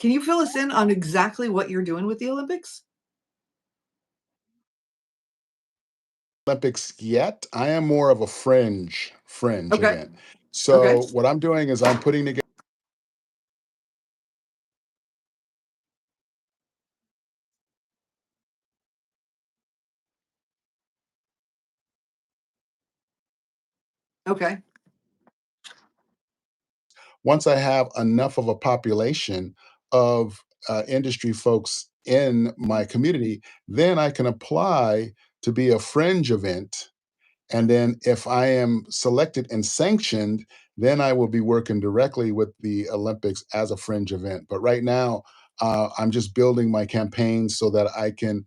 Can you fill us in on exactly what you're doing with the Olympics? Olympics yet. I am more of a fringe Okay. event. Okay. So what I'm doing is I'm putting together. Okay. Once I have enough of a population of industry folks in my community, then I can apply to be a fringe event. And then if I am selected and sanctioned, then I will be working directly with the Olympics as a fringe event. But right now, I'm just building my campaign so that I can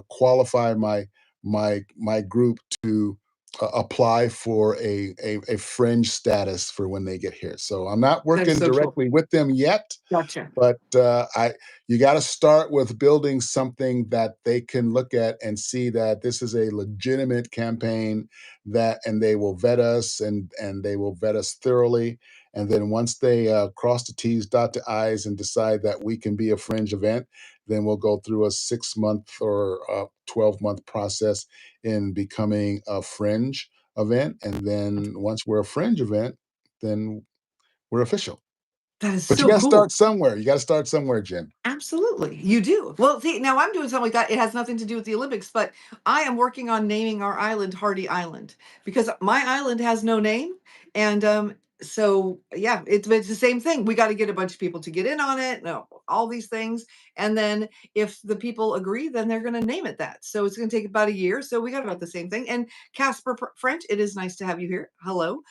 qualify my group to apply for a fringe status for when they get here. So I'm not That is working so cool. directly with them yet, Gotcha. but I you got to start with building something that they can look at and see that this is a legitimate campaign, that and they will vet us and they will vet us thoroughly. And then once they cross the T's, dot the I's, and decide that we can be a fringe event, then we'll go through a 6 month or 12-month process in becoming a fringe event. And then once we're a fringe event, then we're official. That is But you so gotta cool. start somewhere. You gotta start somewhere, Jen. Absolutely. You do. Well, see, now I'm doing something like that. It has nothing to do with the Olympics, but I am working on naming our island Hardy Island because my island has no name. And so yeah, it's the same thing. We got to get a bunch of people to get in on it, no, all these things. And then if the people agree, then they're going to name it that. So it's going to take about a year. So we got about the same thing. And Casper French, it is nice to have you here. Hello.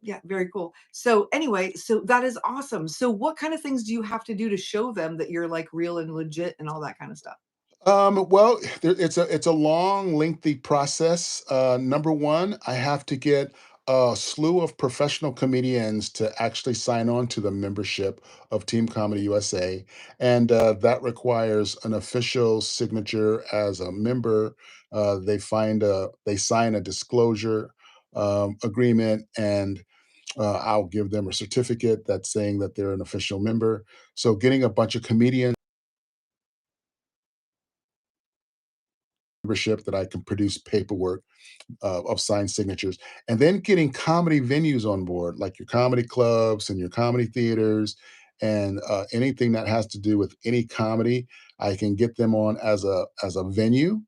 Yeah, very cool. So anyway, so that is awesome. So what kind of things do you have to do to show them that you're like real and legit and all that kind of stuff? Well, it's a long, lengthy process. Number one, I have to get a slew of professional comedians to actually sign on to the membership of Team Comedy USA, and that requires an official signature as a member. They sign a disclosure agreement, and I'll give them a certificate that's saying that they're an official member. So, getting a bunch of comedians membership that I can produce paperwork of signed signatures, and then getting comedy venues on board, like your comedy clubs and your comedy theaters, and anything that has to do with any comedy. I can get them on as a venue,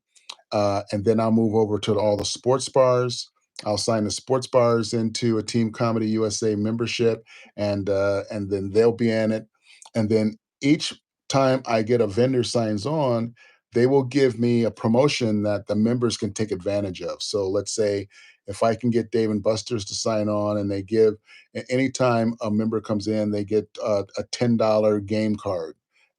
and then I'll move over to all the sports bars. I'll sign the sports bars into a Team Comedy USA membership, and then they'll be in it. And then each time I get a vendor signs on, they will give me a promotion that the members can take advantage of. So let's say if I can get Dave and Buster's to sign on, and they give anytime a member comes in, they get a $10 game card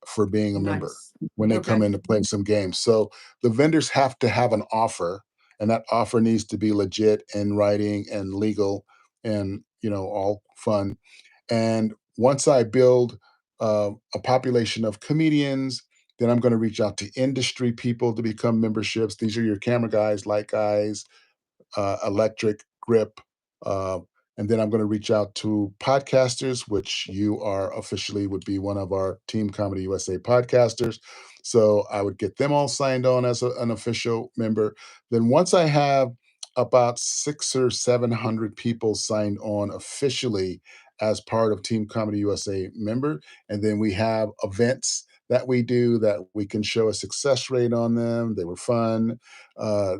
for being a member Nice. when they come Okay. in to play some games. So the vendors have to have an offer, and that offer needs to be legit in writing and legal, and all fun. And once I build a population of comedians, then I'm going to reach out to industry people to become memberships. These are your camera guys, light guys, electric, grip. Uh, and then I'm going to reach out to podcasters, which you are officially would be one of our Team Comedy USA podcasters. So I would get them all signed on as an official member. Then once I have about 600 or 700 people signed on officially as part of Team Comedy USA member, and then we have events that we do that we can show a success rate on them. They were fun.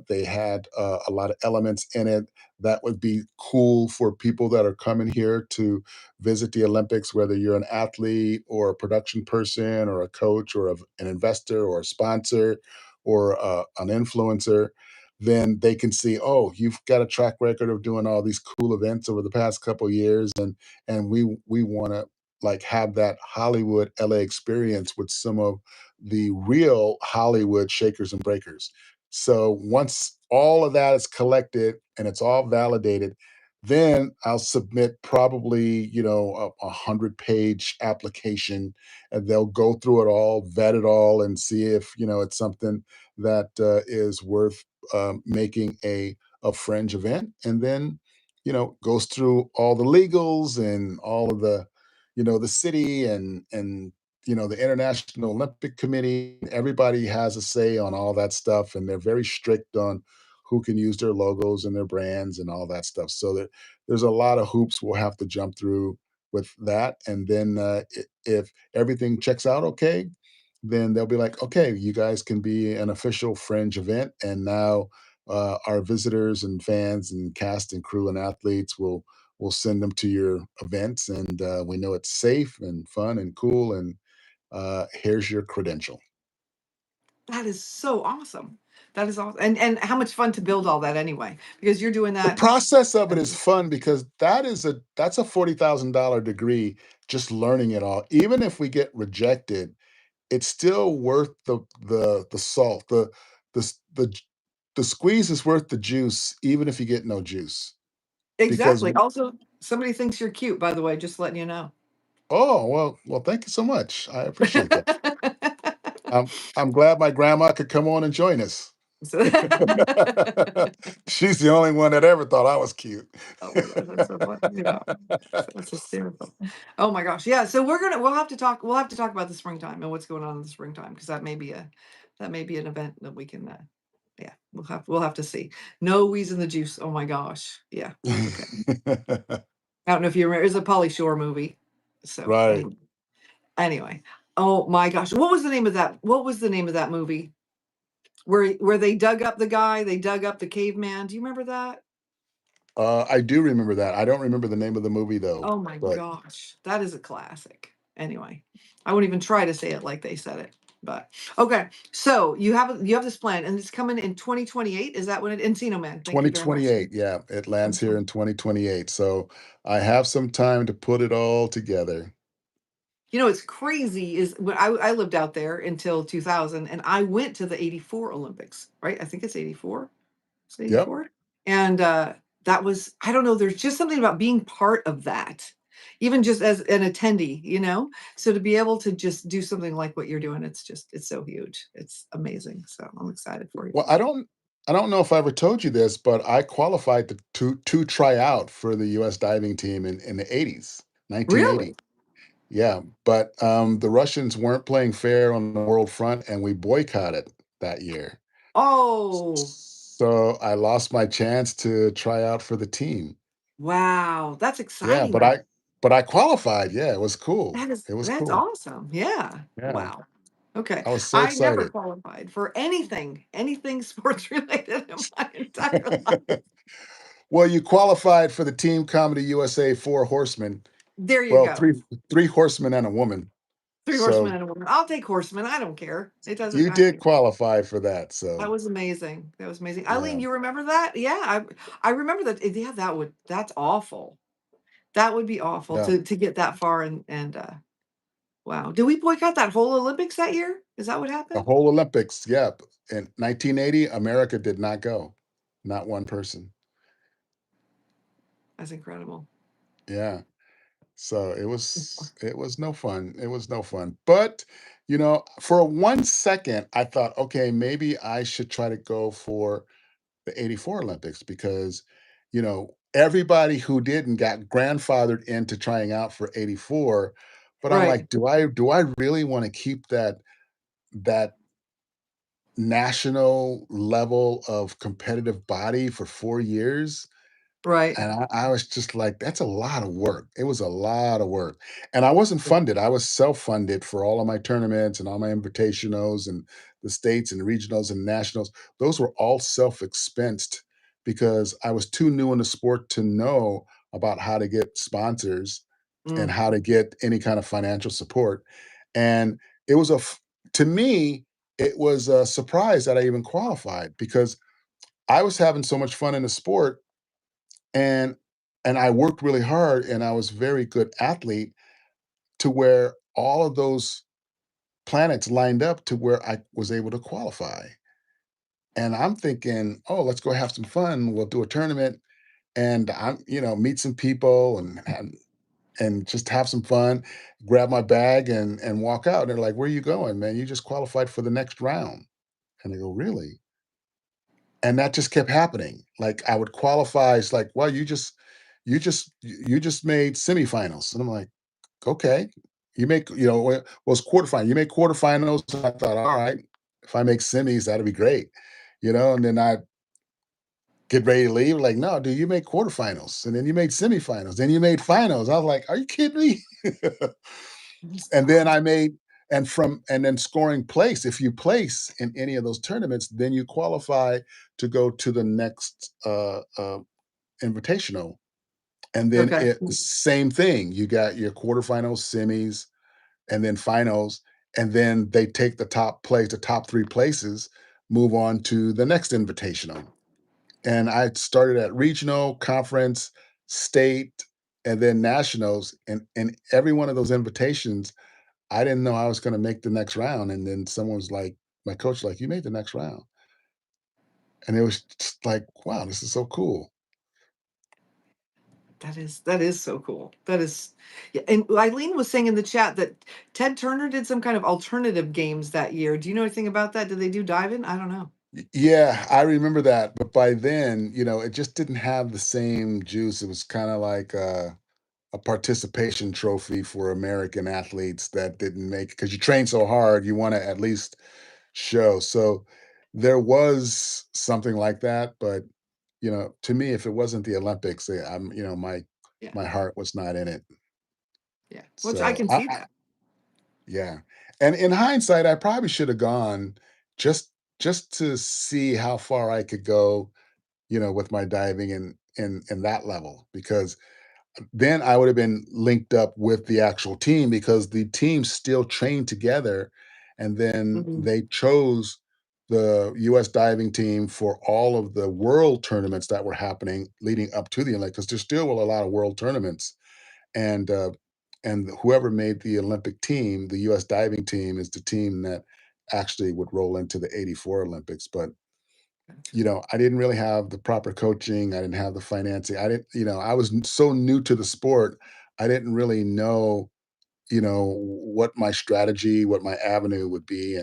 They had a lot of elements in it that would be cool for people that are coming here to visit the Olympics, whether you're an athlete or a production person or a coach or an investor or a sponsor or an influencer. Then they can see, oh, you've got a track record of doing all these cool events over the past couple years, and we want to like have that Hollywood LA experience with some of the real Hollywood shakers and breakers. So once all of that is collected and it's all validated, then I'll submit probably, a 100-page application, and they'll go through it all, vet it all, and see if, it's something that is worth making a fringe event. And then, goes through all the legals and all of the city and the International Olympic Committee, everybody has a say on all that stuff, and they're very strict on who can use their logos and their brands and all that stuff. So there's a lot of hoops we'll have to jump through with that. And then if everything checks out okay, then they'll be like, okay, you guys can be an official fringe event. And now our visitors and fans and cast and crew and athletes will send them to your events, and we know it's safe and fun and cool, and here's your credential. That is so awesome. That is awesome. And how much fun to build all that anyway, because you're doing The that. process of it is um, fun because that's a $40,000 degree, just learning it all. Even if we get rejected, it's still worth the salt. The the squeeze is worth the juice, even if you get no juice. Because Exactly. Also, somebody thinks you're cute, by the way, just letting you know. oh, well, thank you so much. I appreciate that. I'm glad my grandma could come on and join us. So She's the only one that ever thought I was cute. oh my gosh, that's so funny. Yeah. That's hysterical. Oh my gosh. Yeah. So we'll have to talk about the springtime and what's going on in the springtime, because that may be an event that we can yeah, we'll have to see. No Wheeze in the Juice. Oh my gosh. Yeah. Okay. I don't know if you remember, it's a Polly Shore movie. So Right. anyway. Oh my gosh. What was the name of that movie? Where they dug up the guy, they dug up the caveman. Do you remember that? I do remember that. I don't remember the name of the movie though, Oh my but gosh, that is a classic. Anyway, I won't even try to say it like they said it. But okay, so you have this plan, and it's coming in 2028. Is that when it? Encino Man. Thank you very much. 2028, yeah, it lands here 2020. in 2028. So I have some time to put it all together. You know, it's crazy. Is when I lived out there until 2000, and I went to the '84 Olympics. Right? I think it's '84. It's Yep. '84. And that was, I don't know, there's just something about being part of that, even just as an attendee, you know? So to be able to just do something like what you're doing, it's so huge. It's amazing. So I'm excited for you. Well, I don't know if I ever told you this, but I qualified to try out for the US diving team in the 80s, 1980. Really? Yeah, but the Russians weren't playing fair on the world front, and we boycotted that year. Oh, So I lost my chance to try out for the team. wow. That's Yeah, exciting but though. I qualified. Yeah, it was cool. It was That's cool. awesome. Yeah. Yeah, Wow. Okay. I was so I never excited. qualified for anything sports related in my entire life. Well, you qualified for the Team Comedy USA Four Horsemen. There you Well, go. three horsemen and a woman. Three horsemen So and a woman. I'll take horsemen. I don't care. It doesn't. you did qualify for that. That So was amazing. That was amazing. yeah, Eileen, you remember that? Yeah, I remember that. Yeah, that's awful. That would be awful yeah. to get that far, and wow. Did we boycott that whole Olympics that year? Is that what The happened? whole Olympics. Yeah, in 1980, America did not go. Not one person. That's incredible. Yeah. So it was no fun. It was no fun. But for 1 second, I thought, okay, maybe I should try to go for the '84 Olympics because, everybody who didn't got grandfathered into trying out for '84. But I'm Right, like, do I really want to keep that national level of competitive body for 4 years? right. And I was just like, "That's a lot of work." It was a lot of work, and I wasn't funded. I was self-funded for all of my tournaments and all my invitationals and the states and regionals and nationals. Those were all self-expensed because I was too new in the sport to know about how to get sponsors and Mm, how to get any kind of financial support, and it was to me, it was a surprise that I even qualified because I was having so much fun in the sport and I worked really hard and I was a very good athlete to where all of those planets lined up to where I was able to qualify. And I'm thinking, "Oh, let's go have some fun. We'll do a tournament and meet some people and just have some fun, grab my bag and walk out." And they're like, "Where are you going, man? You just qualified for the next round." And I go, "Really?" And that just kept happening. Like I would qualify. It's like, "Well, you just made semifinals." And I'm like, "Okay." You make, was quarterfinal. You make quarterfinals. I thought, all right, if I make semis, that'd be great, And then I get ready to leave. Like, no, dude, you made quarterfinals, and then you made semifinals, then you made finals. I was like, are you kidding me? That's And then I awesome. made, and then scoring place. If you place in any of those tournaments, then you qualify to go to the next invitational. And then Okay. it same thing. You got your quarterfinals, semis, and then finals, and then they take the top three places, move on to the next invitational. And I started at regional, conference, state, and then nationals. And every one of those invitations, I didn't know I was going to make the next round. And then someone's like, my coach, like, you made the next round. And it was just like, wow, this is so cool. That is so cool. That is, yeah. And Eileen was saying in the chat that Ted Turner did some kind of alternative games that year. Do you know anything about that? Did they do diving? I don't know. Yeah, I remember that. But by then, it just didn't have the same juice. It was kind of like a participation trophy for American athletes that didn't make, because you train so hard, you want to at least show. So there was something like that, but to me, if it wasn't the Olympics, Yeah, my heart was not in it. yeah. Which I So can see that. yeah, and in hindsight, I probably should have gone just just to see how far I could go, with my diving in that level, because then I would have been linked up with the actual team, because the team still trained together, and then Mhm. they chose the US diving team for all of the world tournaments that were happening leading up to the Olympics, because there still were a lot of world tournaments. And whoever made the Olympic team, the US diving team, is the team that actually would roll into the '84 Olympics. But Gotcha. I didn't really have the proper coaching. I didn't have the financing. I didn't, I was so new to the sport. I didn't really know, what my strategy, what my avenue would be.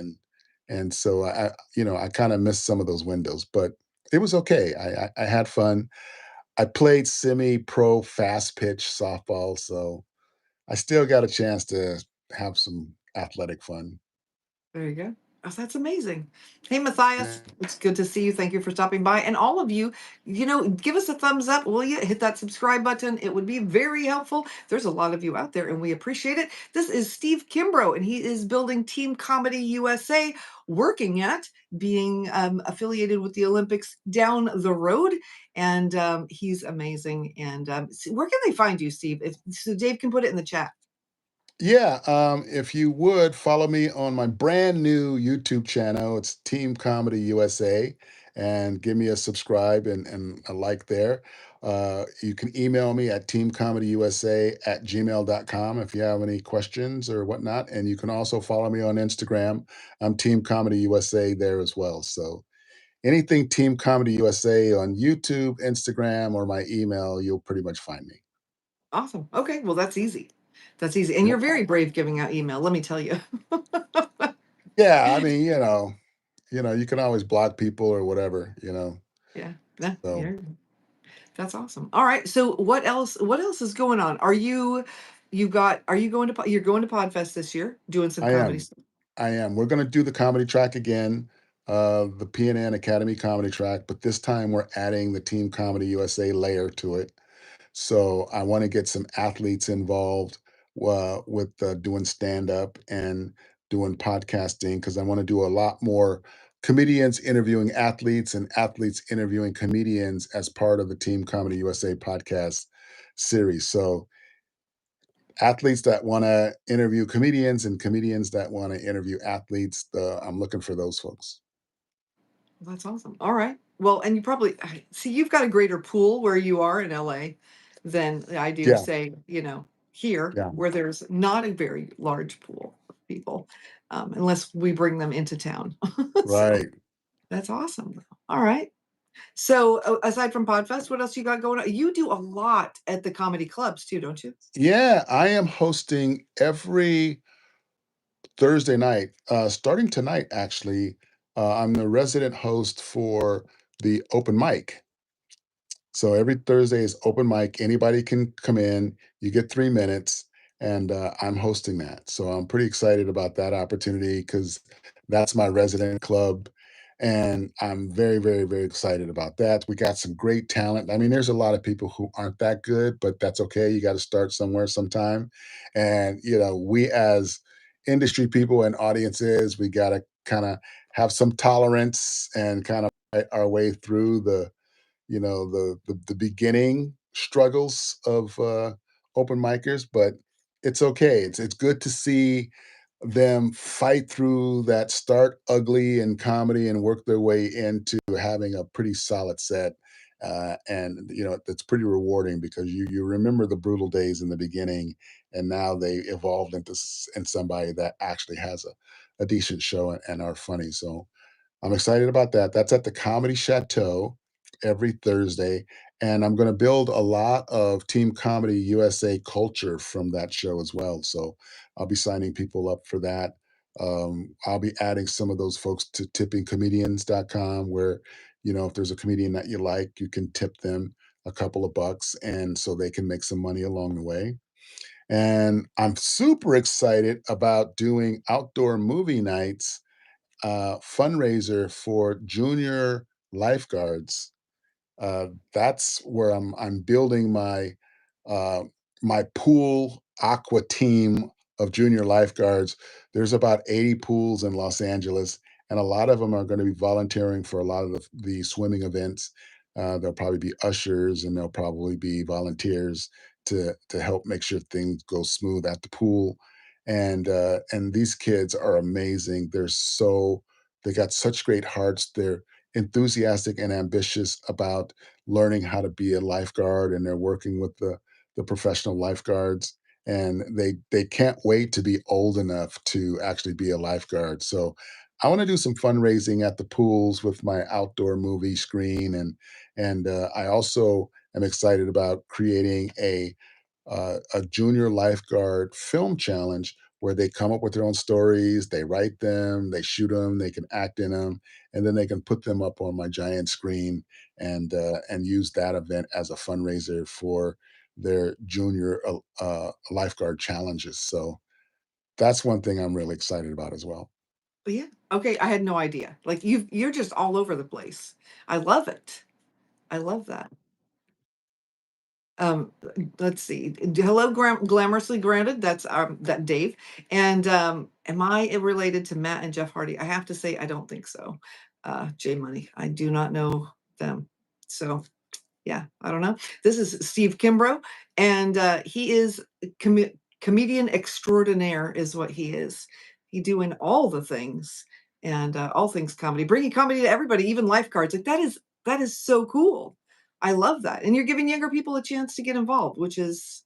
And so I kind of missed some of those windows, but it was okay. I had fun. I played semi-pro fast pitch softball, so I still got a chance to have some athletic fun. There you go. Oh, that's amazing. Hey, Yeah. Matthias, it's good to see you. Thank you for stopping by. And all of you, give us a thumbs up, will you? Hit that subscribe button. It would be very helpful. There's a lot of you out there, and we appreciate it. This is Steve Kimbrough, and he is building Team Comedy USA, working at being affiliated with the Olympics down the road. And he's amazing. And where can they find you, Steve? If so, Dave can put it in the chat. Yeah, if you would follow me on my brand new YouTube channel, it's Team Comedy USA, and give me a subscribe and a like there. You can email me at teamcomedyusa@gmail.com if you have any questions or whatnot. And you can also follow me on Instagram. I'm Team Comedy USA there as well. So anything Team Comedy USA on YouTube, Instagram, or my email, you'll pretty much find me. Awesome. Okay, well, that's easy. That's easy. And you're Yep. very brave giving out email, let me tell you. Yeah, I mean, you can always block people or whatever. Yeah, yeah, So that's awesome. All right. So what else is going on? Are you going to you're going to Podfest this year, doing some I comedy am. stuff? I am. We're gonna do the comedy track again, the PNN Academy comedy track, but this time we're adding the Team Comedy USA layer to it. So I want to get some athletes involved with doing stand up and doing podcasting, because I want to do a lot more comedians interviewing athletes and athletes interviewing comedians as part of the Team Comedy USA podcast series. So athletes that want to interview comedians and comedians that want to interview athletes. I'm looking for those folks. That's awesome. All right. Well, and you probably see you've got a greater pool where you are in LA than I do, Yeah, say, here, yeah, where there's not a very large pool of people, unless we bring them into town. So right. that's awesome. All right. So, aside from Podfest, what else you got going on? You do a lot at the comedy clubs too, don't you? Yeah, I am hosting every Thursday night, starting tonight, actually. I'm the resident host for the open mic. So every Thursday is open mic. Anybody can come in. You get 3 minutes, and I'm hosting that. So I'm pretty excited about that opportunity because that's my resident club. And I'm very, very, very excited about that. We got some great talent. I mean, there's a lot of people who aren't that good, but that's okay. You got to start somewhere sometime. And, we as industry people and audiences, we got to kind of have some tolerance and kind of fight our way through the beginning struggles of open micers, but it's okay. It's good to see them fight through that, start ugly in comedy and work their way into having a pretty solid set. And it's pretty rewarding because you remember the brutal days in the beginning, and now they evolved in somebody that actually has a decent show and are funny. So I'm excited about that. That's at the Comedy Chateau every Thursday, and I'm gonna build a lot of Team Comedy USA culture from that show as well, so I'll be signing people up for that. I'll be adding some of those folks to tippingcomedians.com where, if there's a comedian that you like, you can tip them a couple of bucks, and so they can make some money along the way. And I'm super excited about doing outdoor movie nights fundraiser for junior lifeguards. That's where I'm building uh, my pool aqua team of junior lifeguards. There's about 80 pools in Los Angeles, and a lot of them are going to be volunteering for a lot of the swimming events. There'll probably be ushers, and there'll probably be volunteers to help make sure things go smooth at the pool. And these kids are amazing. They got such great hearts. They're enthusiastic and ambitious about learning how to be a lifeguard, and they're working with the professional lifeguards, and they can't wait to be old enough to actually be a lifeguard. So I want to do some fundraising at the pools with my outdoor movie screen, and I also am excited about creating a junior lifeguard film challenge where they come up with their own stories, they write them, they shoot them, they can act in them, and then they can put them up on my giant screen and use that event as a fundraiser for their junior lifeguard challenges. So that's one thing I'm really excited about as well. Yeah. Okay, I had no idea. Like you're just all over the place. I love it. I love that. Um, let's see. Hello, glamorously granted. That's that Dave. And am I related to Matt and Jeff Hardy? I have to say, I don't think so. J Money. I do not know them. So yeah, I don't know. This is Steve Kimbrough, and he is comedian extraordinaire, is what he is. He doing all the things and all things comedy, bringing comedy to everybody, even lifeguards. Like that is so cool. I love that, and you're giving younger people a chance to get involved, which is,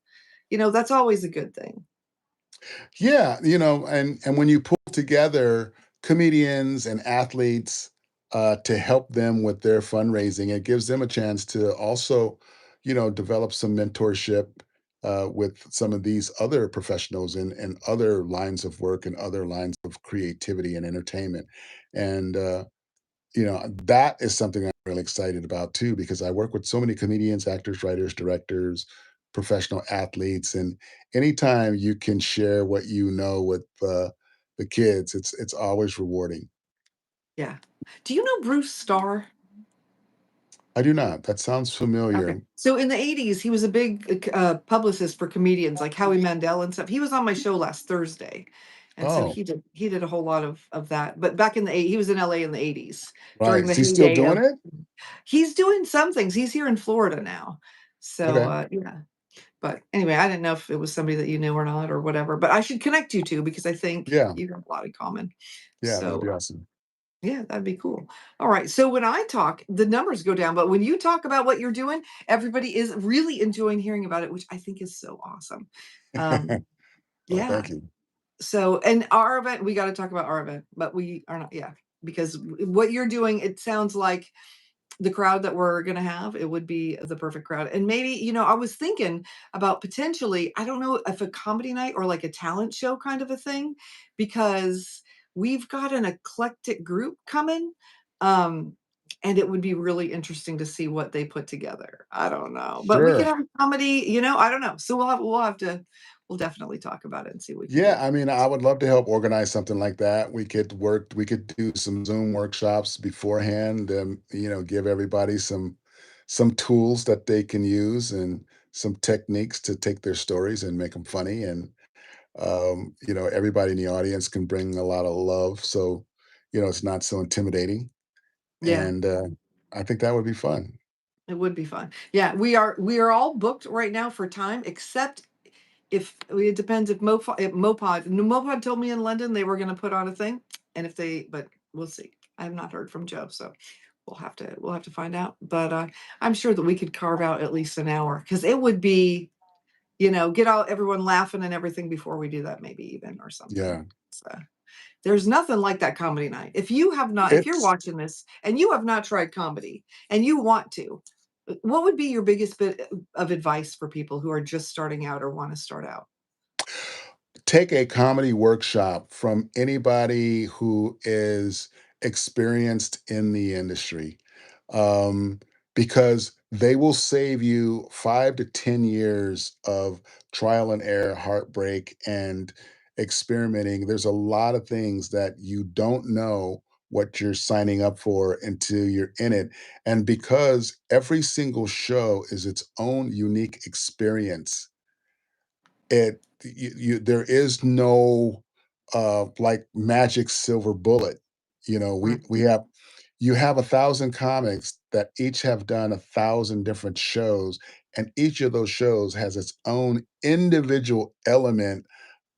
that's always a good thing. Yeah, and when you pull together comedians and athletes to help them with their fundraising, it gives them a chance to also, develop some mentorship with some of these other professionals in other lines of work and other lines of creativity and entertainment. And that is something I'm really excited about too, because I work with so many comedians, actors, writers, directors, professional athletes, and anytime you can share what you know with the kids, it's always rewarding. Yeah. Do you know Bruce Starr? I do not. That sounds Okay. familiar. So in the 80s, he was a big publicist for comedians like Howie Mandel and stuff. He was on my show last Thursday. And so Oh, he did a whole lot of that. But back in the 80s, he was in LA in the 80s right. during the Is he still heyday doing of it? he's doing some things. He's here in Florida now. So Okay. yeah. But anyway, I didn't know if it was somebody that you knew or not or whatever. But I should connect you two because I think Yeah. you have a lot in common. Yeah. That'd So be awesome. yeah, that'd be cool. All right. So when I talk, the numbers go down, but when you talk about what you're doing, everybody is really enjoying hearing about it, which I think is so awesome. Um, Well, yeah. thank you. So, and our event, we got to talk about our event, but we are not, yeah, because what you're doing, it sounds like the crowd that we're going to have, it would be the perfect crowd. And maybe, I was thinking about potentially, I don't know if a comedy night or like a talent show kind of a thing, because we've got an eclectic group coming. Um, and it would be really interesting to see what they put together. I don't know, but we could Sure. have a comedy, I don't know. So we'll have to we'll definitely talk about it and see what we can Yeah, do. I mean, I would love to help organize something like that. We could do some Zoom workshops beforehand and, give everybody some tools that they can use and some techniques to take their stories and make them funny. And everybody in the audience can bring a lot of love. So, it's not so intimidating. Yeah. And I think that would be fun. It would be fun. Yeah, we are all booked right now for time, except if it depends if Mopod told me in London they were going to put on a thing, and if they, but we'll see. I have not heard from Joe, so we'll have to find out. But I'm sure that we could carve out at least an hour because it would be, get all everyone laughing and everything before we do that, maybe even or something. Yeah. So there's nothing like that comedy night. If you're It's watching this and you have not tried comedy and you want to, what would be your biggest bit of advice for people who are just starting out or want to start out? Take a comedy workshop from anybody who is experienced in the industry, um, because they will save you 5 to 10 years of trial and error, heartbreak, and experimenting. There's a lot of things that you don't know what you're signing up for until you're in it. And because every single show is its own unique experience, there is no like magic silver bullet. We Mhm. have you have 1,000 comics that each have done 1,000 different shows, and each of those shows has its own individual element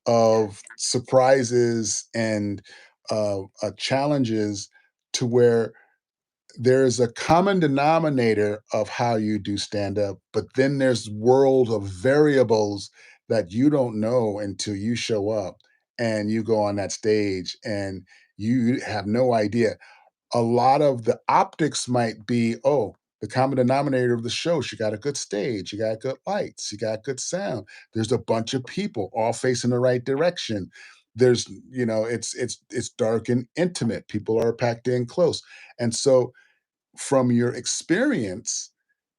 of surprises and challenges, to where there's a common denominator of how you do stand up, but then there's world of variables that you don't know until you show up and you go on that stage and you have no idea. A lot of the optics might be, oh, the common denominator of the show, she got a good stage, you got good lights, you got good sound. There's a bunch of people all facing the right direction. It's dark and intimate. People are packed in close. And so from your experience,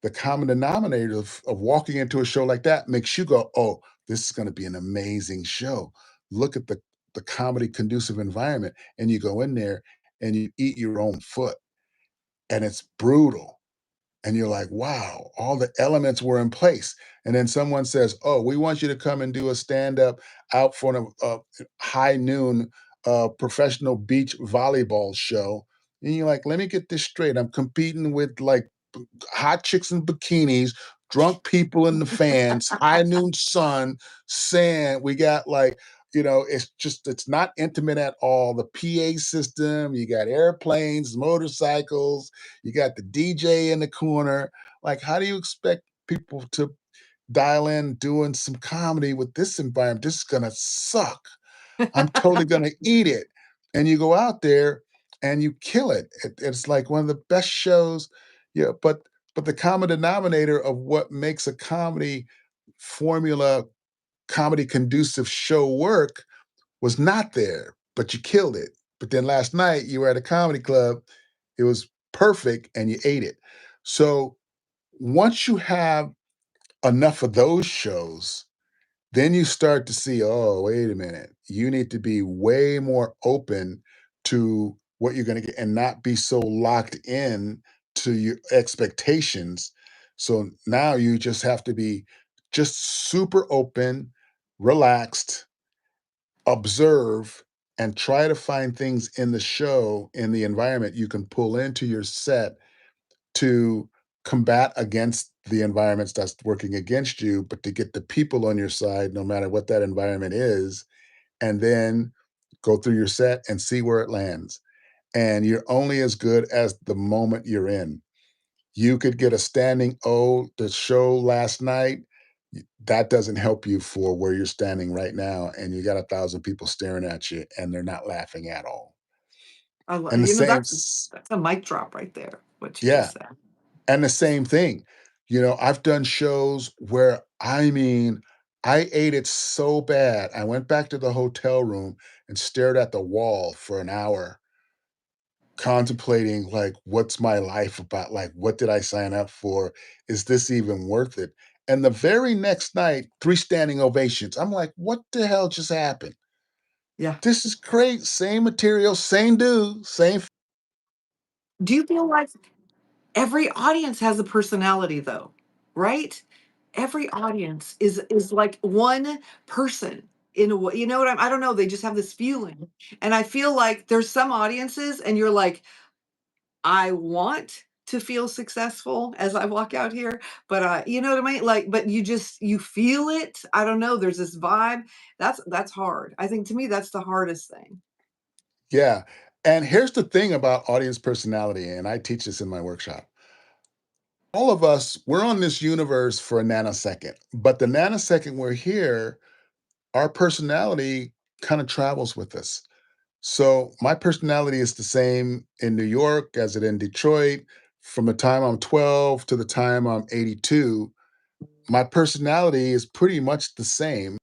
the common denominator of walking into a show like that makes you go, "Oh, this is gonna be an amazing show. Look at the comedy conducive environment." And you go in there and you eat your own foot, and it's brutal. And you're like, "Wow, all the elements were in place." And then someone says, "Oh, we want you to come and do a stand-up out for a high noon, professional beach volleyball show." And you're like, "Let me get this straight. I'm competing with, like, hot chicks in bikinis, drunk people in the fans, high noon sun, sand. We got like, it's not intimate at all. The PA system, you got airplanes, motorcycles, you got the DJ in the corner. Like, how do you expect people to dial in doing some comedy with this environment? This is gonna suck. I'm totally gonna eat it. And you go out there and you kill it. It's like one of the best shows. Yeah, but the common denominator of what makes a comedy conducive show work was not there, but you killed it. But then last night you were at a comedy club, it was perfect and you ate it. So once you have enough of those shows, then you start to see, oh, wait a minute. You need to be way more open to what you're going to get and not be so locked in to your expectations. So now you just have to be just super open, relaxed, observe, and try to find things in the show, in the environment you can pull into your set to combat against the environments that's working against you, but to get the people on your side, no matter what that environment is, and then go through your set and see where it lands. And you're only as good as the moment you're in. You could get a standing O the show last night. That doesn't help you for where you're standing right now. And you got 1,000 people staring at you and they're not laughing at all. And the same, That's a mic drop right there, what you just yeah. said. And the same thing, I've done shows where, I mean, I ate it so bad. I went back to the hotel room and stared at the wall for an hour, contemplating, like, what's my life about? Like, what did I sign up for? Is this even worth it? And the very next night, 3 standing ovations. I'm like, "What the hell just happened? Yeah. This is great. Same material, same dude, same." Do you feel like every audience has a personality though, right? Every audience is like one person in a way. You know what I don't know, they just have this feeling. And I feel like there's some audiences and you're like, I want to feel successful as I walk out here, but you know what I mean? Like, but you feel it. I don't know. There's this vibe. That's hard. I think to me that's the hardest thing. Yeah, and here's the thing about audience personality, and I teach this in my workshop. All of us, we're on this universe for a nanosecond, but the nanosecond we're here, our personality kind of travels with us. So my personality is the same in New York as it in Detroit. From the time I'm 12 to the time I'm 82, my personality is pretty much the same.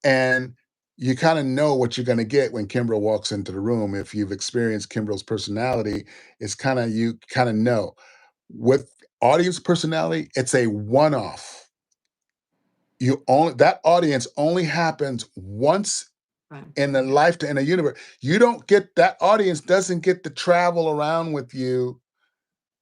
And you kind of know what you're going to get when Kimbrough walks into the room. If you've experienced Kimbrough's personality, it's kind of, you kind of know. With audience personality, it's a one-off. You only, that audience only happens once Right. in the lifetime, in a universe. You don't get, that audience doesn't get to travel around with you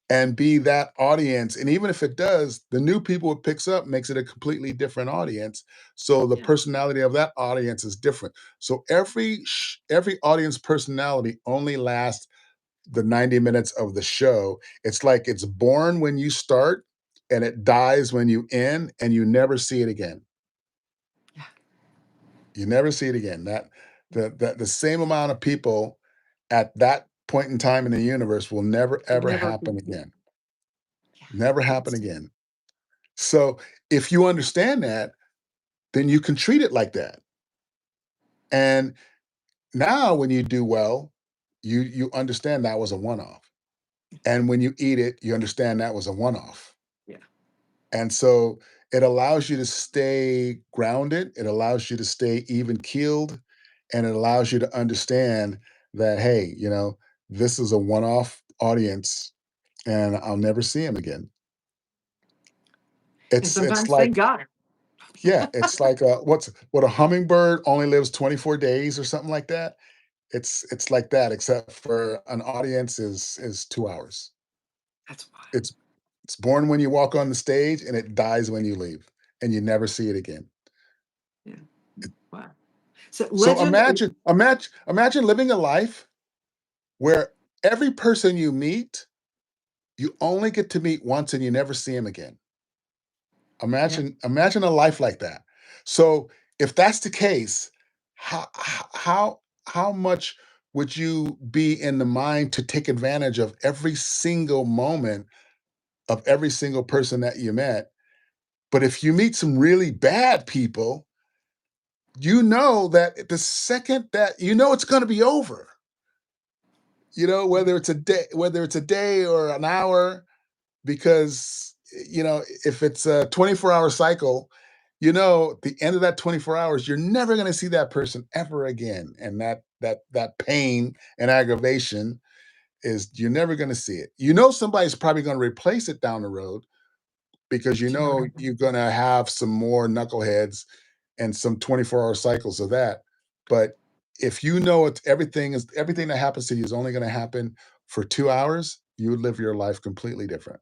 and be that audience. And even if it does, the new people it picks up makes it a completely different audience. So the Yeah. personality of that audience is different. So every audience personality only lasts the 90 minutes of the show. It's like it's born when you start and it dies when you end, and you never see it again. Yeah. You never see it again. The same amount of people at that point in time in the universe will never It ever never happen again. yeah. Never happen That's again. So if you understand that, then you can treat it like that. And now when you do well, you understand that was a one-off. And when you eat it, you understand that was a one-off. yeah. And so it allows you to stay grounded, it allows you to stay even keeled, and it allows you to understand that, hey, this is a one-off audience and I'll never see him again. And It's sometimes they like, got it. yeah, it's like what a hummingbird only lives 24 days or something like that. It's like that, except for an audience is 2 hours. That's wild. It's it's born when you walk on the stage and it dies when you leave, and you never see it again. Yeah. Wow. So So legend imagine living a life where every person you meet, you only get to meet once and you never see him again. yeah. Imagine a life like that. So if that's the case, how much would you be in the mind to take advantage of every single moment of every single person that you met? But if you meet some really bad people, you know that the second that it's going to be over, Yeah. whether it's a day or an hour, because if it's a 24-hour cycle, at the end of that 24 hours, you're never going to see that person ever again. And that pain and aggravation is, you're never going to see it. Somebody's probably going to replace it down the road, because But you never know. you're going to have some more knuckleheads and some 24-hour cycles of that. But if everything that happens to you is only going to happen for 2 hours, you would live your life completely different.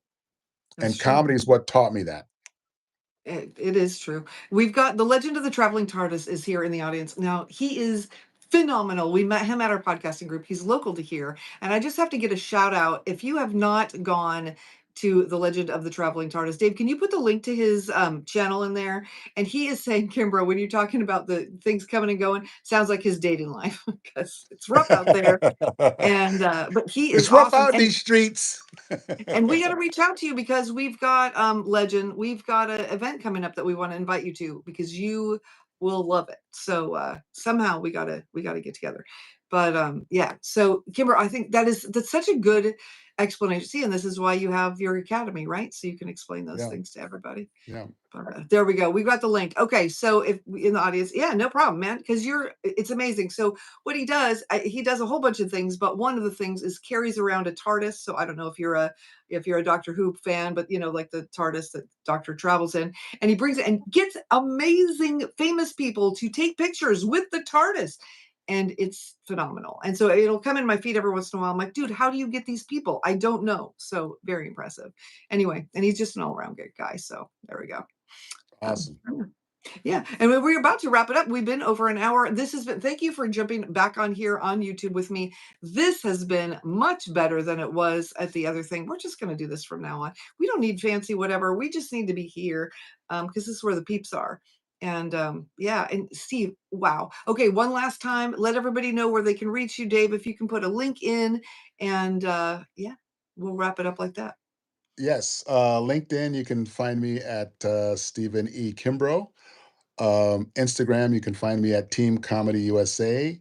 That's And true. comedy is what taught me that. It is true. We've got the Legend of the Traveling TARDIS is here in the audience. Now, he is phenomenal. We met him at our podcasting group. He's local to here. And I just have to get a shout out. If you have not gone to the Legend of the Traveling TARDIS, Dave, can you put the link to his channel in there? And he is saying, Kimbrough, when you're talking about the things coming and going, sounds like his dating life because it's rough out there. And but he is It's rough awesome. out in these streets. And we got to reach out to you because we've got legend, we've got an event coming up that we want to invite you to because you will love it. So somehow we got to get together. But yeah, so Kimber, I think that's such a good explanation. See, and this is why you have your academy, right? So you can explain those Yeah, things to everybody. yeah, There we go. We got the link. Okay, so if in the audience, yeah, no problem, man, because it's amazing. So what he does a whole bunch of things, but one of the things is carries around a TARDIS. So I don't know if you're a Doctor Who fan, but like the TARDIS that Doctor travels in, and he brings it and gets amazing, famous people to take pictures with the TARDIS. And it's phenomenal. And so it'll come in my feed every once in a while. I'm like, dude, how do you get these people? I don't know. So very impressive. Anyway, and he's just an all-around good guy. So there we go. Um, awesome. yeah, and we're about to wrap it up. We've been over an hour. This has been, thank you for jumping back on here on YouTube with me. This has been much better than it was at the other thing. We're just going to do this from now on. We don't need fancy whatever. We just need to be here because this is where the peeps are. And yeah, and Steve, wow. Okay, one last time, let everybody know where they can reach you, Dave, if you can put a link in. And yeah, we'll wrap it up like that. Yes, LinkedIn, you can find me at Stephen E. Kimbrough. Instagram, you can find me at Team Comedy USA.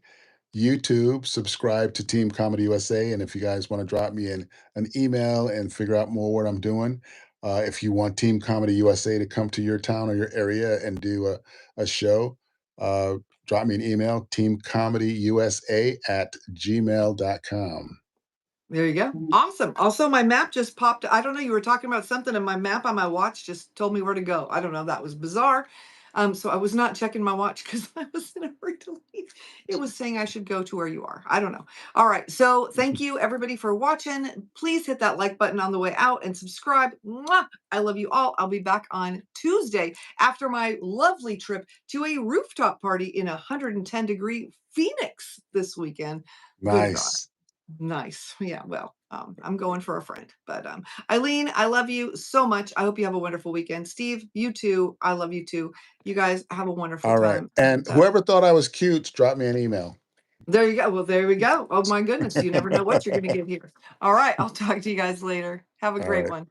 YouTube, subscribe to Team Comedy USA. And if you guys want to drop me an email and figure out more what I'm doing, if you want Team Comedy USA to come to your town or your area and do a show, uh, drop me an email, teamcomedyusa@gmail.com. There you go. Awesome. Also, my map just popped. I don't know. You were talking about something, and my map on my watch just told me where to go. I don't know. That was bizarre. So I was not checking my watch because I was in a hurry to leave. It was saying I should go to where you are. I don't know. All right. So thank you everybody for watching. Please hit that like button on the way out and subscribe. Mwah! I love you all. I'll be back on Tuesday after my lovely trip to a rooftop party in 110-degree Phoenix this weekend. Good God. Nice. Nice. Yeah, well, I'm going for a friend. But Eileen, I love you so much. I hope you have a wonderful weekend. Steve, you too. I love you too. You guys have a wonderful All right. time. And whoever thought I was cute, drop me an email. There you go. Well, there we go. Oh my goodness. You never know what you're gonna get here. All right. I'll talk to you guys later. Have a All great right. one.